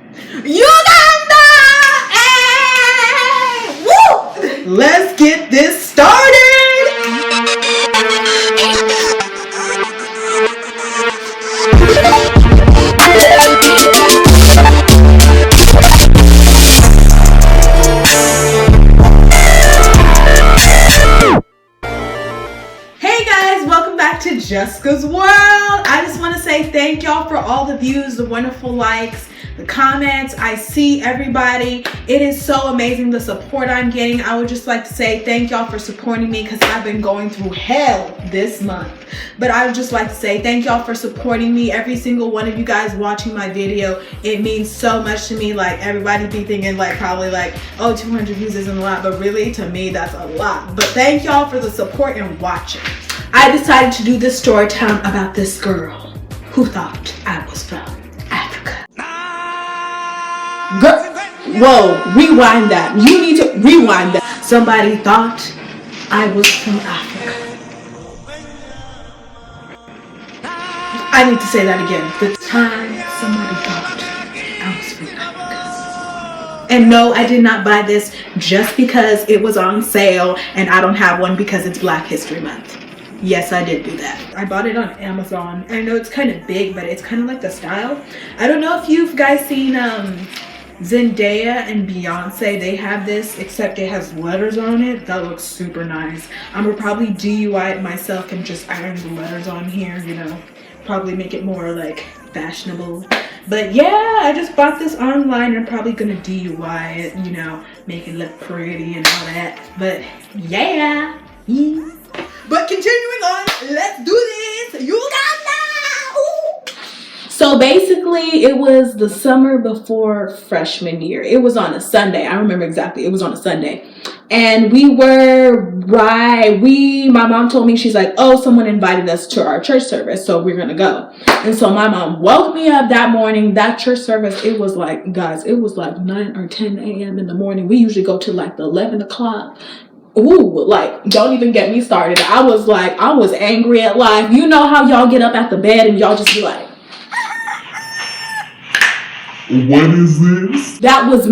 Uganda! Hey! Woo! Let's get this started! Hey guys, welcome back to Jessica's World. I just want to say thank y'all for all the views, the wonderful likes, the comments. I see everybody. It is so amazing the support I'm getting. I would just like to say thank y'all for supporting me because I've been going through hell this month. But I would just like to say thank y'all for supporting me. Every single one of you guys watching my video, it means so much to me. Like everybody be thinking like probably like, oh, 200 views isn't a lot, but really to me that's a lot. But thank y'all for the support and watching. I decided to do this story time about this girl who thought I was from Africa. Girl, whoa, rewind that. You need to rewind that. Somebody thought I was from Africa. I need to say that again. The time somebody thought I was from Africa. And no, I did not buy this just because it was on sale and I don't have one because it's Black History Month. Yes, I did do that. I bought it on Amazon. I know it's kind of big, but it's kind of like the style. I don't know if you've guys seen Zendaya and Beyonce. They have this, except it has letters on it. That looks super nice. I'm gonna probably DIY it myself and just iron the letters on here, you know. Probably make it more like fashionable. But yeah, I just bought this online. I'm probably gonna DIY it, you know, make it look pretty and all that. But yeah. But continuing on, let's do this. Uganda! Ooh. So basically, it was the summer before freshman year. It was on a Sunday. I remember exactly. It was on a Sunday. And my mom told me, she's like, oh, someone invited us to our church service, so we're going to go. And so my mom woke me up that morning. That church service, it was like, guys, it was like 9 or 10 a.m. in the morning. We usually go to like the 11 o'clock. Ooh, like, don't even get me started. I was angry at life. You know how y'all get up at the bed and y'all just be like, what is this? That was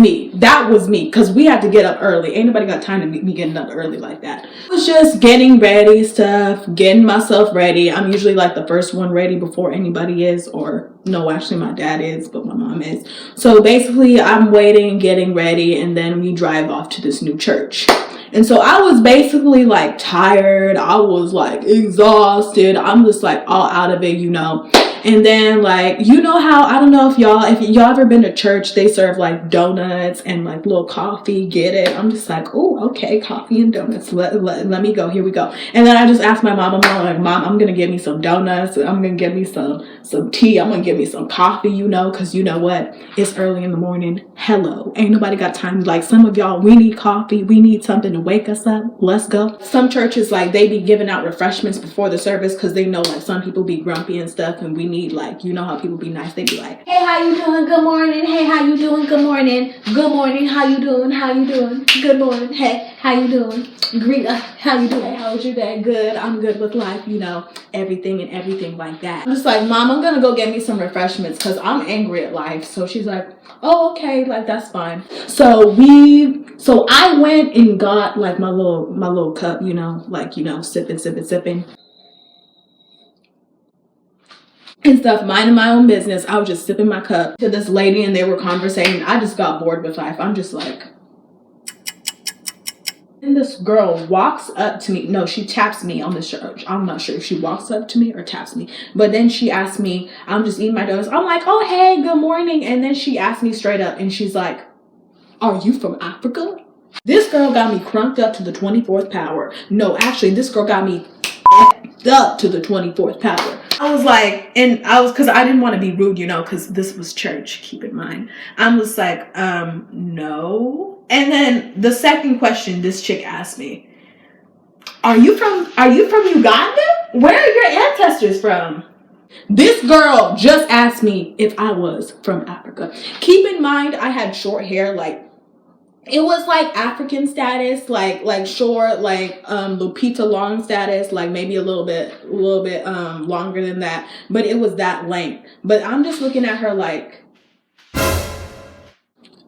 me, because we had to get up early. Ain't nobody got time to be getting up early like that. I was just getting ready stuff, getting myself ready. I'm usually like the first one ready before anybody is, or no, actually my dad is, but my mom is. So basically I'm waiting, getting ready, and then we drive off to this new church. And so I was basically like tired. I was like exhausted. I'm just like all out of it, you know. And then like, you know how, I don't know if y'all ever been to church, they serve like donuts and like little coffee, get it? I'm just like, oh, okay, coffee and donuts. Let me go. Here we go. And then I just asked my mom, I'm like, Mom, I'm going to get me some donuts. I'm going to get me some tea. I'm going to get me some coffee, you know, because you know what? It's early in the morning. Hello. Ain't nobody got time. Like some of y'all, we need coffee. We need something to wake us up. Let's go. Some churches, like they be giving out refreshments before the service because they know like some people be grumpy and stuff, and we need, like, you know how people be nice. They be like, hey, how you doing? Good morning. Hey, how you doing? Good morning. Good morning. How you doing? How you doing? Good morning. Hey, how you doing? How you doing? How was your day? Good. I'm good with life, you know, everything like that. I'm just like, Mom, I'm gonna go get me some refreshments because I'm angry at life. So she's like, oh, okay, like that's fine. So I went and got like my little cup, you know, like, you know, sipping and stuff, minding my own business. I was just sipping my cup to this lady and they were conversating. I just got bored with life. I'm just like, and this girl walks up to me. No, she taps me on the shirt. I'm not sure if she walks up to me or taps me. But then she asked me, I'm just eating my donuts. I'm like, oh, hey, good morning. And then she asked me straight up and she's like, are you from Africa? This girl got me crunked up to the 24th power. No, actually, this girl got me effed up to the 24th power. I was like, because I didn't want to be rude, you know, because this was church, keep in mind. I was like, no. And then the second question this chick asked me, are you from Uganda? Where are your ancestors from? This girl just asked me if I was from Africa. Keep in mind, I had short hair, like, it was like African status, like short, like Lupita Long status, like maybe a little bit longer than that, but it was that length. But I'm just looking at her like,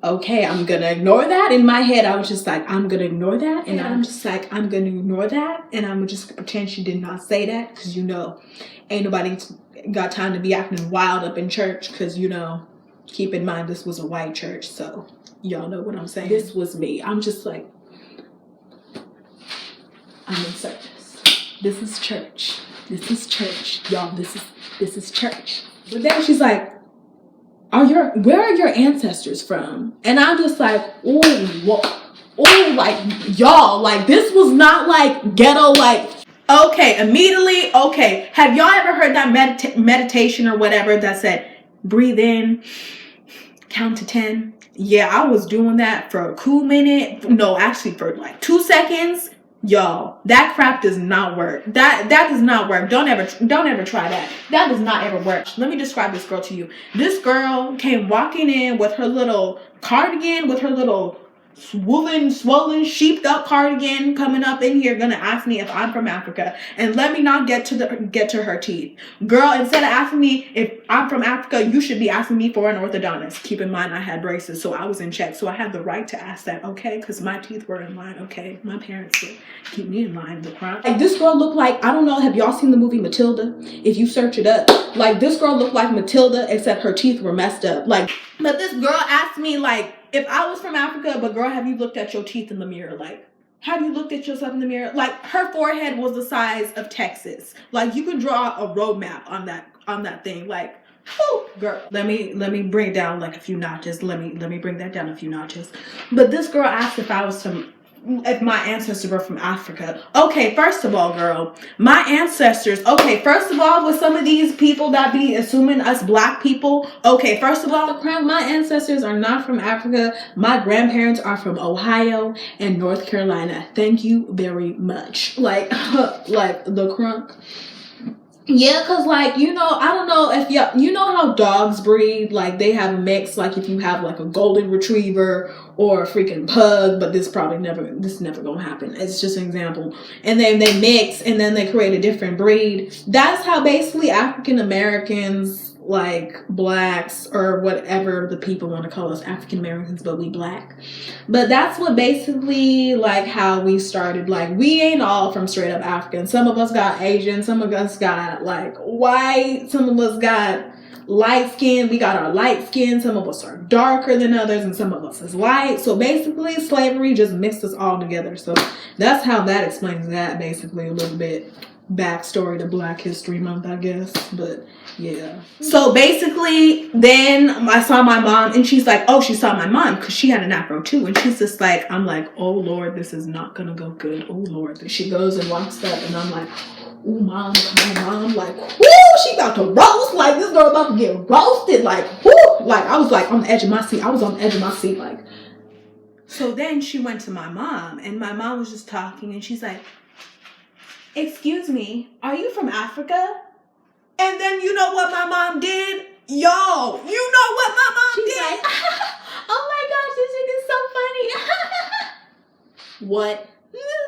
okay, I'm gonna ignore that. In my head, I was just like, I'm gonna ignore that. And I'm just like, I'm gonna ignore that. And I'm just pretend she did not say that. Because, you know, ain't nobody got time to be acting wild up in church. Because, you know, keep in mind, this was a white church. So y'all know what I'm saying. This was me. I'm just like, I'm in service. This is church. This is church. Y'all, this is church. But then she's like, where are your ancestors from? And I'm just like, like, y'all, like, this was not like ghetto, like, okay, immediately, okay. Have y'all ever heard that meditation or whatever that said, breathe in, count to 10? Yeah, I was doing that for a cool minute. No, actually for like 2 seconds. Y'all, that crap does not work. That does not work. Don't ever try that. That does not ever work. Let me describe this girl to you. This girl came walking in with her little cardigan, with her little swollen, sheeped up cardigan, coming up in here, gonna ask me if I'm from Africa. And let me not get to her teeth. Girl, instead of asking me if I'm from Africa, you should be asking me for an orthodontist. Keep in mind, I had braces, so I was in check. So I had the right to ask that, okay? Because my teeth were in line, okay? My parents would keep me in line. The crime. Like, this girl looked like, I don't know, have y'all seen the movie Matilda? If you search it up, like, this girl looked like Matilda, except her teeth were messed up. Like, but this girl asked me, like, if I was from Africa, but girl, have you looked at your teeth in the mirror? Like, have you looked at yourself in the mirror? Like, her forehead was the size of Texas. Like, you can draw a roadmap on that thing. Like, whew, girl. Let me bring it down like a few notches. Let me bring that down a few notches. But this girl asked if my ancestors were from Africa. Okay, first of all, girl, my ancestors, okay, first of all, with some of these people that be assuming us black people, okay, first of all, my ancestors are not from Africa. My grandparents are from Ohio and North Carolina. Thank you very much. Like, like the crunk. Yeah, because, like, you know, I don't know if you know how dogs breed, like, they have a mix, like, if you have, like, a golden retriever or a freaking pug, but this never gonna happen. It's just an example. And then they mix, and then they create a different breed. That's how basically African Americans, like, blacks, or whatever the people want to call us, African Americans, but we black. But that's what basically, like, how we started. Like, we ain't all from straight up African. Some of us got Asian, some of us got, like, white, some of us got light skin. We got our light skin. Some of us are darker than others, and some of us is white. So basically, slavery just mixed us all together. So that's how that explains that, basically, a little bit. Backstory to Black History Month, I guess. But yeah. So basically, then I saw my mom, and she's like, oh, she saw my mom because she had an afro too. And she's just like, I'm like, oh Lord, this is not gonna go good. Oh Lord. She goes and walks up, and I'm like, oh mom, come on, mom. Like, whoo, she about to roast. Like, this girl about to get roasted. Like, whoo. Like, I was like on the edge of my seat. I was on the edge of my seat. Like, so then she went to my mom, and my mom was just talking, and she's like, excuse me, are you from Africa? And then you know what my mom did? Yo, you know what my mom did? Like, oh my gosh, this shit is so funny. What?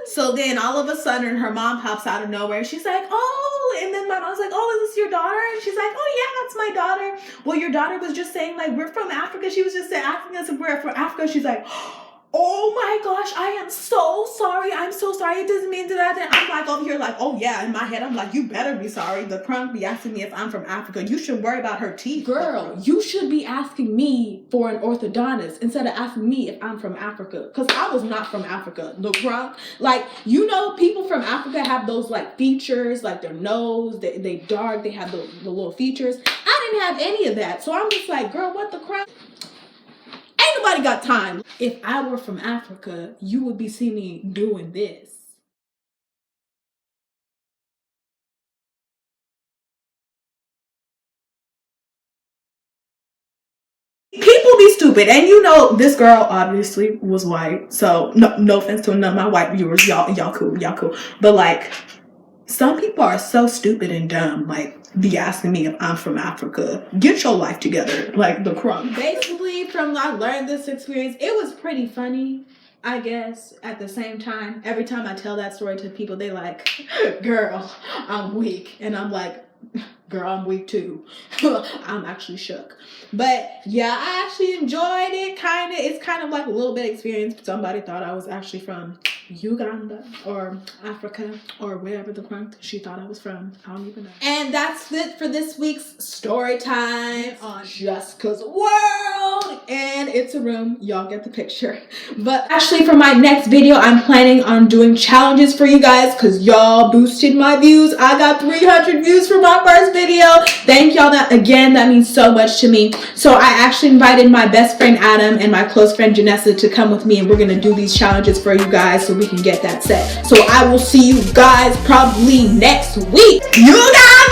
So then all of a sudden her mom pops out of nowhere. She's like, oh, and then my mom's like, oh, is this your daughter? And she's like, oh yeah, that's my daughter. Well, your daughter was just saying, like, we're from Africa. She was just saying Africans and we're from Africa. She's like, oh my gosh, I am so sorry. I'm so sorry. It doesn't mean that. And I'm like over here like, oh yeah, in my head, I'm like, you better be sorry. The crunk be asking me if I'm from Africa. You should worry about her teeth. Girl, you should be asking me for an orthodontist instead of asking me if I'm from Africa. Because I was not from Africa. The crunk. Like, you know, people from Africa have those like features, like their nose, they dark, they have the little features. I didn't have any of that. So I'm just like, girl, what the crap? Ain't nobody got time. If I were from Africa, you would be seeing me doing this. People be stupid. And you know, this girl obviously was white. So no offense to none of my white viewers. Y'all cool. But like, some people are so stupid and dumb. Like, be asking me if I'm from Africa. Get your life together. Like, the crumb. Basically, from I learned this experience, it was pretty funny, I guess. At the same time, every time I tell that story to people, they like, girl, I'm weak. And I'm like, Girl, I'm weak too. I'm actually shook. But yeah, I actually enjoyed it. It's kind of like a little bit of experience. Somebody thought I was actually from Uganda or Africa or wherever the crunk she thought I was from. I don't even know. And that's it for this week's story time on Jessica's World. And it's a room. Y'all get the picture. But actually for my next video, I'm planning on doing challenges for you guys because y'all boosted my views. I got 300 views for my first video. Thank y'all again. That means so much to me. So I actually invited my best friend Adam and my close friend Janessa to come with me, and we're going to do these challenges for you guys so we can get that set. So I will see you guys probably next week. You got me!